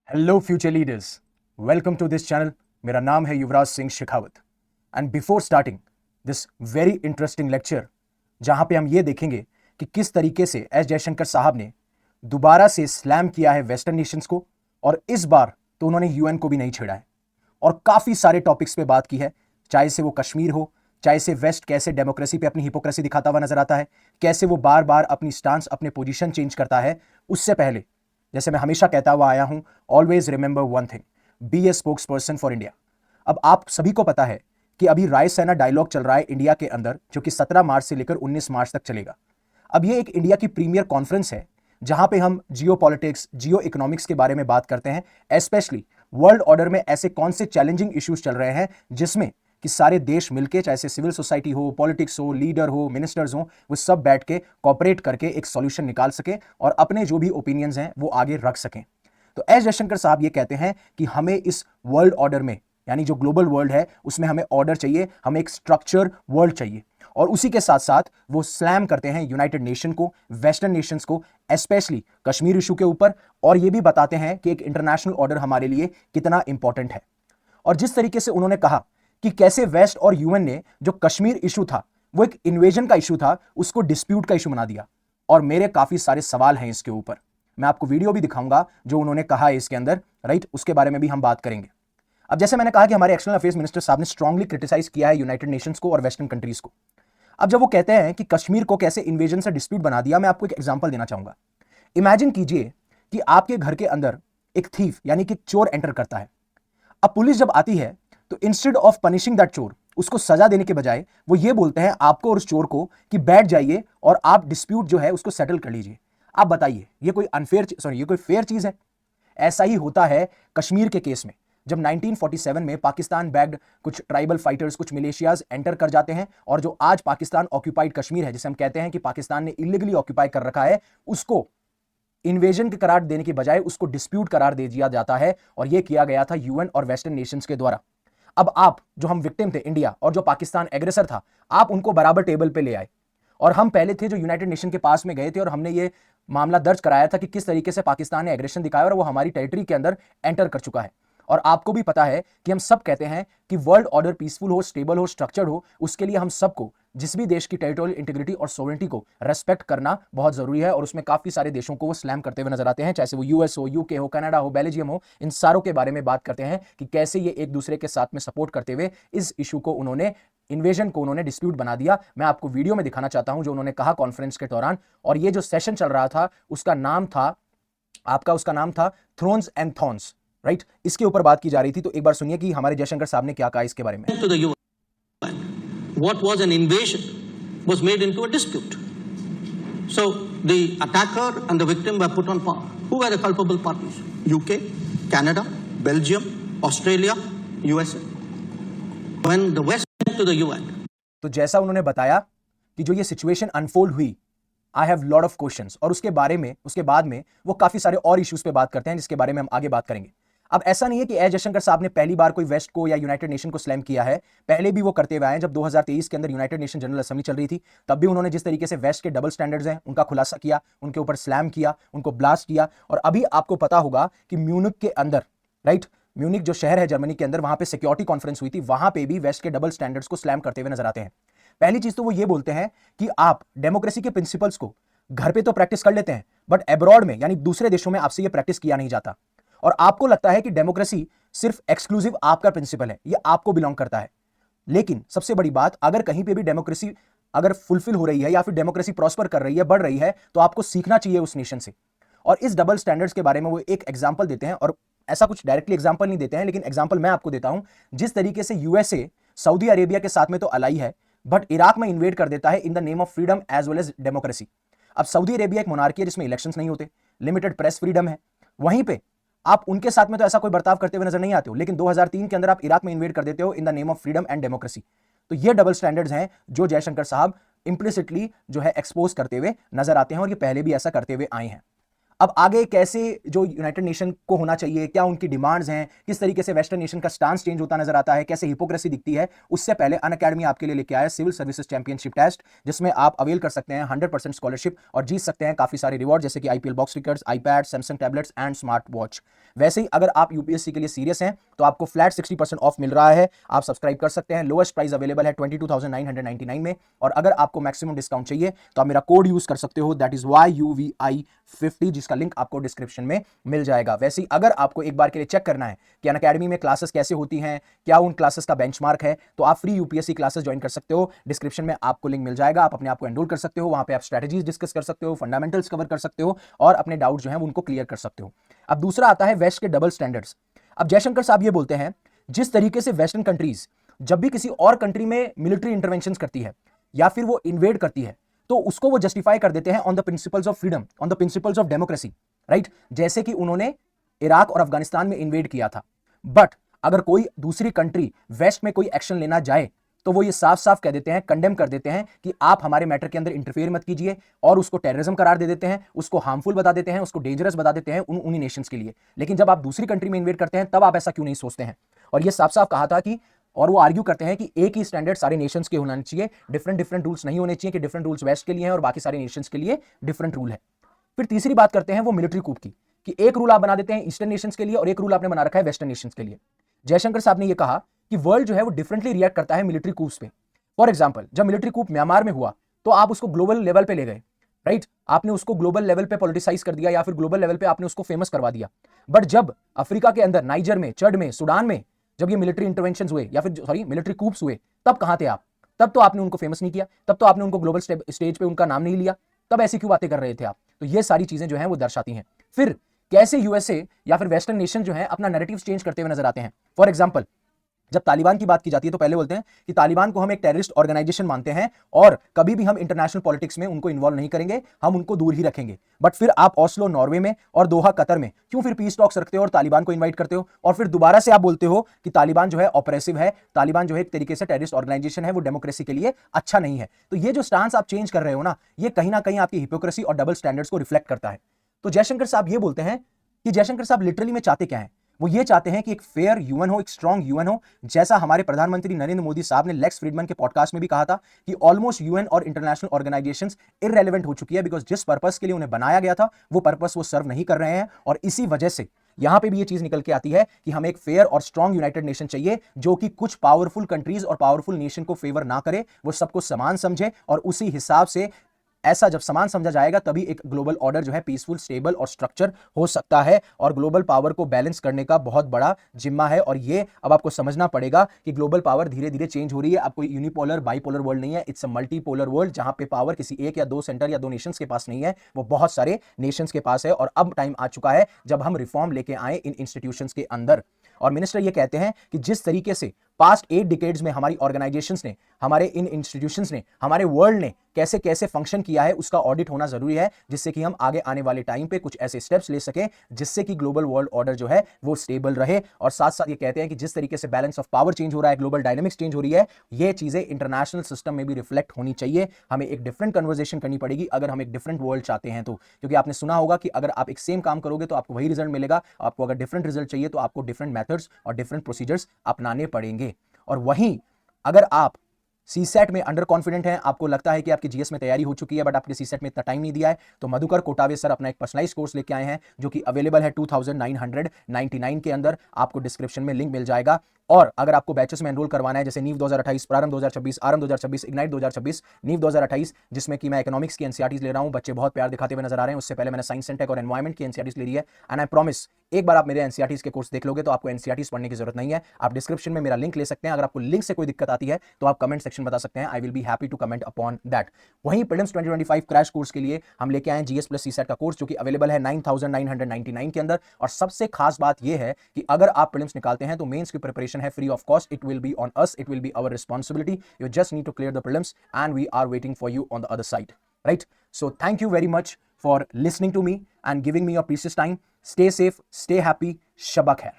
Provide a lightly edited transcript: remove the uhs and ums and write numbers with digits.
Hello future leaders, welcome to this channel. मेरा नाम है Yuvraj Singh Shekhawat and before starting this very interesting lecture, जहां पे हम ये देखेंगे कि किस तरीके से एस जयशंकर साहब ने दोबारा से स्लैम किया है वेस्टर्न नेशंस को, और इस बार तो उन्होंने यूएन को भी नहीं छेड़ा है और काफी सारे टॉपिक्स पे बात की है, चाहे से वो कश्मीर हो, चाहे से वेस्ट कैसे डेमोक्रेसी पे अपनी हिपोक्रेसी दिखाता हुआ नजर आता है, कैसे वो बार बार अपनी स्टांस अपने पोजीशन चेंज करता है। उससे पहले जैसे मैं हमेशा कहता हुआ आया हूं, always remember one thing, be a spokesperson for India. अब आप सभी को पता है कि अभी रायसेना डायलॉग चल रहा है इंडिया के अंदर, जो कि 17 मार्च से लेकर 19 मार्च तक चलेगा। अब ये एक इंडिया की प्रीमियर कॉन्फ्रेंस है जहां पे हम जियो पॉलिटिक्स, जियो इकोनॉमिक्स के बारे में बात करते हैं। स्पेशली वर्ल्ड ऑर्डर में ऐसे कौन से चैलेंजिंग इश्यूज चल रहे हैं जिसमें कि सारे देश मिलके, चाहे से सिविल सोसाइटी हो, पॉलिटिक्स हो, लीडर हो, मिनिस्टर्स हो, वो सब बैठ के कॉपरेट करके एक सॉल्यूशन निकाल सके और अपने जो भी ओपिनियंस हैं वो आगे रख सकें। तो एस जयशंकर साहब ये कहते हैं कि हमें इस वर्ल्ड ऑर्डर में, यानी जो ग्लोबल वर्ल्ड है उसमें हमें ऑर्डर चाहिए, हमें एक स्ट्रक्चर वर्ल्ड चाहिए। और उसी के साथ साथ वो स्लैम करते हैं यूनाइटेड नेशन को, वेस्टर्न नेशंस को, स्पेशली कश्मीर इशू के ऊपर, और ये भी बताते हैं कि एक इंटरनेशनल ऑर्डर हमारे लिए कितना इंपॉर्टेंट है। और जिस तरीके से उन्होंने कहा कि कैसे वेस्ट और यूएन ने जो कश्मीर इशू था वो एक इन्वेजन का इशू था, उसको डिस्प्यूट का इशू बना दिया। और मेरे काफी सारे सवाल हैं इसके ऊपर, मैं आपको वीडियो भी दिखाऊंगा जो उन्होंने कहा है इसके अंदर, राइट, उसके बारे में भी हम बात करेंगे। अब जैसे मैंने कहा कि हमारे एक्सटर्नल अफेयर्स मिनिस्टर साहब ने स्ट्रांगली क्रिटिसाइज किया है यूनाइटेड नेशंस को और वेस्टर्न कंट्रीज को। अब जब वो कहते हैं कि कश्मीर को कैसे इन्वेजन से डिस्प्यूट बना दिया, मैं आपको एक एग्जांपल देना चाहूंगा। इमेजिन कीजिए कि आपके घर के अंदर एक थीफ यानी कि चोर एंटर करता है। अब पुलिस जब आती है तो इंस्टेड ऑफ पनिशिंग दैट चोर, उसको सजा देने के बजाय वो ये बोलते हैं आपको और उस चोर को कि बैठ जाइए और आप डिस्प्यूट जो है उसको सेटल कर लीजिए। आप बताइए ये कोई ये कोई फेयर चीज है? ऐसा ही होता है कश्मीर के केस में, जब 1947 में पाकिस्तान बैक्ड कुछ ट्राइबल फाइटर्स, कुछ मिलेशियाज एंटर कर जाते हैं और जो आज पाकिस्तान ऑक्यूपाइड कश्मीर है, जिसे हम कहते हैं कि पाकिस्तान ने इलीगली ऑक्यूपाई कर रखा है, उसको इन्वेजन के करार देने की बजाय उसको डिस्प्यूट करार दे दिया जाता है। और यह किया गया था यूएन और वेस्टर्न नेशंस के द्वारा। अब आप, जो हम विक्टिम थे इंडिया, और जो पाकिस्तान एग्रेसर था, आप उनको बराबर टेबल पे ले आए। और हम पहले थे जो यूनाइटेड नेशन के पास में गए थे और हमने ये मामला दर्ज कराया था कि किस तरीके से पाकिस्तान ने एग्रेशन दिखाया और वो हमारी टेरिटरी के अंदर एंटर कर चुका है। और आपको भी पता है कि हम सब कहते हैं कि वर्ल्ड ऑर्डर पीसफुल हो, स्टेबल हो, स्ट्रक्चर्ड हो, उसके लिए हम सबको जिस भी देश की टेरिटोरियल इंटीग्रिटी और सोवरेनिटी को रेस्पेक्ट करना बहुत जरूरी है। और उसमें काफी सारे देशों को वो स्लैम करते हुए नजर आते हैं, चाहे से वो यूएस हो, यूके हो, कनाडा हो, बेल्जियम हो। इन सारों के बारे में बात करते हैं कि कैसे ये एक दूसरे के साथ में सपोर्ट करते हुए इस इशू को, उन्होंने इन्वेजन को उन्होंने डिस्प्यूट बना दिया। मैं आपको वीडियो में दिखाना चाहता हूं जो उन्होंने कहा कॉन्फ्रेंस के दौरान। और ये जो सेशन चल रहा था उसका नाम था थ्रोन्स एंड थॉर्न्स, राइट। इसके ऊपर बात की जा रही थी, तो एक बार सुनिए कि हमारे जयशंकर साहब ने क्या कहा इसके बारे में। What was an invasion was made into a dispute. So the attacker and the victim were put on par. Who were the culpable parties? UK, Canada, Belgium, Australia, USA. When the West went to the UN. तो जैसा उन्होंने बताया कि जो ये situation unfold हुई, I have lot of questions, और उसके बाद में वो काफी सारे और इश्यूज पे बात करते हैं जिसके बारे में हम आगे बात करेंगे। अब ऐसा नहीं है कि एस जयशंकर साहब ने पहली बार कोई वेस्ट को या यूनाइटेड नेशन को स्लैम किया है, पहले भी वो करते हुए आए। जब 2023 के अंदर यूनाइटेड नेशन जनरल असेंबली चल रही थी, तब भी उन्होंने जिस तरीके से वेस्ट के डबल स्टैंडर्ड्स हैं उनका खुलासा किया, उनके ऊपर स्लैम किया, उनको ब्लास्ट किया। और अभी आपको पता होगा कि म्यूनिक के अंदर, राइट, म्यूनिक जो शहर है जर्मनी के अंदर, वहां पे सिक्योरिटी कॉन्फ्रेंस हुई थी, वहां पे भी वेस्ट के डबल स्टैंडर्ड्स को स्लैम करते हुए नजर आते हैं। पहली चीज तो वो ये बोलते हैं कि आप डेमोक्रेसी के प्रिंसिपल्स को घर पे तो प्रैक्टिस कर लेते हैं, बट अब्रॉड में यानी दूसरे देशों में आपसे ये प्रैक्टिस किया नहीं जाता। और आपको लगता है कि डेमोक्रेसी सिर्फ एक्सक्लूसिव आपका प्रिंसिपल है, ये आपको बिलोंग करता है। लेकिन सबसे बड़ी बात, अगर कहीं पे भी डेमोक्रेसी अगर फुलफिल हो रही है या फिर डेमोक्रेसी प्रॉस्पर कर रही है, बढ़ रही है, तो आपको सीखना चाहिए उस नेशन से। और इस डबल स्टैंडर्ड्स के बारे में वो एक एग्जांपल देते हैं, और ऐसा कुछ डायरेक्टली एग्जांपल नहीं देते हैं, लेकिन एग्जांपल मैं आपको देता हूं। जिस तरीके से यूएसए सऊदी अरेबिया के साथ में तो अलाई है, बट इराक में इन्वेड कर देता है in the name of freedom as well as democracy. अब सऊदी अरेबिया एक मोनार्की है जिसमें इलेक्शंस नहीं होते, लिमिटेड प्रेस फ्रीडम है, वहीं पे आप उनके साथ में तो ऐसा कोई बर्ताव करते हुए नजर नहीं आते हो, लेकिन 2003 के अंदर आप इराक में इन्वेड कर देते हो इन the name of freedom and democracy. तो ये डबल स्टैंडर्ड्स हैं जो जयशंकर साहब इंप्लिसिटली जो है एक्सपोज करते हुए नजर आते हैं, और ये पहले भी ऐसा करते हुए आए हैं। अब आगे कैसे जो यूनाइटेड नेशन को होना चाहिए, क्या उनकी डिमांड्स हैं, किस तरीके से वेस्टर्न नेशन का स्टांस चेंज होता नजर आता है, कैसे हिपोक्रेसी दिखती है, उससे पहले अनअकैडमी आपके लिए लेके आया सिविल सर्विसेज चैंपियनशिप टेस्ट, जिसमें आप अवेल कर सकते हैं 100% स्कॉलरशिप और जीत सकते हैं काफी सारे रिवॉर्ड जैसे कि IPL box tickets, iPad, Samsung tablets and smart watch. वैसे ही अगर आप यूपीएससी के लिए सीरियस हैं तो आपको फ्लैट 60% ऑफ मिल रहा है, आप सब्सक्राइब कर सकते हैं। लोएस्ट प्राइस अवेलेबल है 22,999 में, और अगर आपको मैक्सिमम डिस्काउंट चाहिए तो आप मेरा कोड यूज कर सकते हो, दैट इज YUVI50, जिसका लिंक आपको डिस्क्रिप्शन में मिल जाएगा। वैसे ही अगर आपको एक बार के लिए चेक करना है कि अनअकैडमी में क्लासेस कैसे होती हैं, क्या उन क्लासेस का बेंचमार्क है, तो आप फ्री यूपीएससी क्लासेस ज्वाइन कर सकते हो। डिस्क्रिप्शन में आपको लिंक मिल जाएगा, आप अपने आप को एनरोल कर सकते हो, वहां पे आप स्ट्रेटजीज डिस्कस कर सकते हो, फंडामेंटल्स कवर कर सकते हो और अपने डाउट जो है उनको क्लियर कर सकते हो। अब दूसरा आता है वेस्ट के डबल स्टैंडर्ड्स। अब जयशंकर साहब ये बोलते हैं, जिस तरीके से वेस्टर्न कंट्रीज जब भी किसी और कंट्री में मिलिट्री इंटरवेंशन करती है या फिर वो इन्वेड करती है तो उसको वो जस्टिफाई कर देते हैं on the principles of freedom, on the principles of democracy, right. जैसे कि उन्होंने इराक और अफगानिस्तान में इन्वेड किया था। बट अगर कोई दूसरी कंट्री वेस्ट में कोई एक्शन लेना जाए तो वो ये साफ साफ कह देते हैं, कंडेम कर देते हैं कि आप हमारे मैटर के अंदर इंटरफेयर मत कीजिए, और उसको टेररिज्म करार दे देते हैं, उसको हार्मफुल बता देते हैं, उसको डेंजरस बता देते हैं उन्हीं नेशंस के लिए। लेकिन जब आप दूसरी कंट्री में इन्वेड करते हैं तब आप ऐसा क्यों नहीं सोचते हैं? और ये साफ साफ कहा था कि, और वो आर्ग्यू करते हैं कि एक ही स्टैंडर्ड सारे नेशंस के होना चाहिए, डिफरेंट डिफरेंट रूल्स नहीं होने चाहिए कि डिफरेंट रूल्स वेस्ट के लिए हैं और बाकी सारे नेशंस के लिए डिफरेंट रूल है। फिर तीसरी बात करते हैं वो मिलिट्री कूप की, कि एक रूल आप बना देते हैं ईस्टर्न नेशंस के लिए और एक रूल आपने बना रखा है वेस्टर्न नेशंस के लिए। जयशंकर साहब ने यह कहा कि वर्ल्ड जो है वो डिफरेंटली रिएक्ट करता है मिलिट्री कूप्स पे। फॉर एग्जाम्पल, जब मिलिट्री कूप म्यांमार में हुआ तो आप उसको ग्लोबल लेवल पे ले गए, राइट। आपने उसको ग्लोबल लेवल पे पॉलिटिसाइज कर दिया या फिर ग्लोबल लेवल पे आपने उसको फेमस करवा दिया। बट जब अफ्रीका के अंदर, नाइजर में, चड में, सूडान में जब ये मिलिट्री इंटरवेंशन हुए या फिर सॉरी मिलिट्री कूप्स हुए, तब कहां थे आप? तब तो आपने उनको फेमस नहीं किया, तब तो आपने उनको ग्लोबल स्टेज पे उनका नाम नहीं लिया, तब ऐसी क्यों बातें कर रहे थे आप? तो ये सारी चीजें जो है वो दर्शाती हैं। फिर कैसे यूएसए या फिर वेस्टर्न नेशन जो है अपना नैरेटिव चेंज करते हुए नजर आते हैं। फॉर एग्जाम्पल, जब तालिबान की बात की जाती है तो पहले बोलते हैं कि तालिबान को हम एक टेररिस्ट ऑर्गेनाइजेशन मानते हैं और कभी भी हम इंटरनेशनल पॉलिटिक्स में उनको इन्वॉल्व नहीं करेंगे, हम उनको दूर ही रखेंगे। बट फिर आप ओस्लो नॉर्वे में और दोहा कतर में क्यों फिर पीस टॉक्स रखते हो और तालिबान को इन्वाइट करते हो, और फिर दोबारा से आप बोलते हो कि तालिबान जो है ऑपरेसिव है, तालिबान जो है एक तरीके से टेररिस्ट ऑर्गेनाइजेशन है, वो डेमोक्रेसी के लिए अच्छा नहीं है। तो ये जो स्टांस आप चेंज कर रहे हो ना, ये कहीं ना कहीं आपकी हिपोक्रेसी और डबल स्टैंडर्ड्स को रिफ्लेक्ट करता है। तो जयशंकर साहब ये बोलते हैं कि जयशंकर साहब लिटरली में चाहते क्या है? वो ये चाहते हैं कि एक फेयर यूएन हो, एक स्ट्रांग यूएन हो, जैसा हमारे प्रधानमंत्री नरेंद्र मोदी साहब ने लेक्स फ्रीडमैन के पॉडकास्ट में भी कहा था कि ऑलमोस्ट यूएन और इंटरनेशनल ऑर्गेनाइजेशंस इररेलेवेंट हो चुकी है, बिकॉज जिस पर्पस के लिए उन्हें बनाया गया था वो पर्पस वो सर्व नहीं कर रहे हैं। और इसी वजह से यहां पे भी ये चीज निकल के आती है कि हमें एक फेयर और स्ट्रांग यूनाइटेड नेशन चाहिए, जो कि कुछ पावरफुल कंट्रीज और पावरफुल नेशन को फेवर ना करे, वो सबको समान समझे, और उसी हिसाब से ऐसा जब समान समझा जाएगा तभी एक ग्लोबल ऑर्डर जो है पीसफुल, स्टेबल और स्ट्रक्चर हो सकता है। और ग्लोबल पावर को बैलेंस करने का बहुत बड़ा जिम्मा है, और ये अब आपको समझना पड़ेगा कि ग्लोबल पावर धीरे धीरे चेंज हो रही है। अब कोई यूनिपोलर बाइपोलर वर्ल्ड नहीं है, इट्स अ मल्टीपोलर वर्ल्ड, जहां पे पावर किसी एक या दो सेंटर या दो नेशंस के पास नहीं है, वो बहुत सारे नेशंस के पास है। और अब टाइम आ चुका है जब हम रिफॉर्म लेके आए इन इंस्टीट्यूशंस के अंदर। और मिनिस्टर ये कहते हैं कि जिस तरीके से पास्ट 8 डिकेड्स में हमारी ऑर्गेनाइजेशंस ने, हमारे इन इंस्टीट्यूशंस ने, हमारे वर्ल्ड ने कैसे कैसे फंक्शन किया है, उसका ऑडिट होना जरूरी है, जिससे कि हम आगे आने वाले टाइम पे कुछ ऐसे स्टेप्स ले सकें जिससे कि ग्लोबल वर्ल्ड ऑर्डर जो है वो स्टेबल रहे। और साथ साथ ये कहते हैं कि जिस तरीके से बैलेंस ऑफ पावर चेंज हो रहा है, ग्लोबल डायनेमिक्स चेंज हो रही है, ये चीजें इंटरनेशनल सिस्टम में भी रिफ्लेक्ट होनी चाहिए। हमें एक डिफरेंट कन्वर्सेशन करनी पड़ेगी अगर हम एक डिफरेंट वर्ल्ड चाहते हैं तो, क्योंकि आपने सुना होगा कि अगर आप एक सेम काम करोगे तो आपको वही रिजल्ट मिलेगा, आपको अगर डिफरेंट रिजल्ट चाहिए तो आपको डिफरेंट मेथड्स और डिफरेंट प्रोसीजर्स अपनाने पड़ेंगे। और वहीं अगर आप सीसेट में अंडर कॉन्फिडेंट हैं, आपको लगता है कि आपकी जीएस में तैयारी हो चुकी है बट आपने सीसेट में इतना टाइम नहीं दिया है, तो मधुकर कोटावे सर अपना एक पर्सनलाइज्ड कोर्स लेके आए हैं जो कि अवेलेबल है 2999 के अंदर, आपको डिस्क्रिप्शन में लिंक मिल जाएगा। और अगर आपको बैचेस में एनरोल करवाना है, जैसे नीव 2028, प्रारंभ 2026, आरंभ 2026, इग्नाइट 2026, नीव 2028, जिसमें कि मैं इकोनॉमिक्स की एनसीईआरटीज ले रहा हूं, बच्चे बहुत प्यार दिखाते हुए नजर आ रहे हैं। उससे पहले मैंने साइंस एंड टेक और एनवायरमेंट की एनसीईआरटीज ले ली है, एंड आई प्रॉमिस एक बार आप मेरे एनसीईआरटीज के कोर्स देख लोगे तो आपको एनसीईआरटीज पढ़ने की जरूरत नहीं है। आप डिस्क्रिप्शन में मेरा लिंक ले सकते हैं। अगर आपको लिंक से कोई दिक्कत आती है तो आप कमेंट सेक्शन बता सकते हैं, I will be happy to comment upon that. वहीं प्रीलिम्स 2025 क्रैश कोर्स के लिए हम लेके आए जीएस प्लस सीसेट का कोर्स, जो कि अवेलेबल है 9999 के अंदर। और सबसे खास बात यह है कि अगर आप प्रीलिम्स निकालते हैं तो मेंस की प्रिपरेशन है free of cost. It will be on us, it will be our responsibility. You just need to clear the prelims and we are waiting for you on the other side, right? So thank you very much for listening to me and giving me your precious time. Stay safe, stay happy. Shabak hai.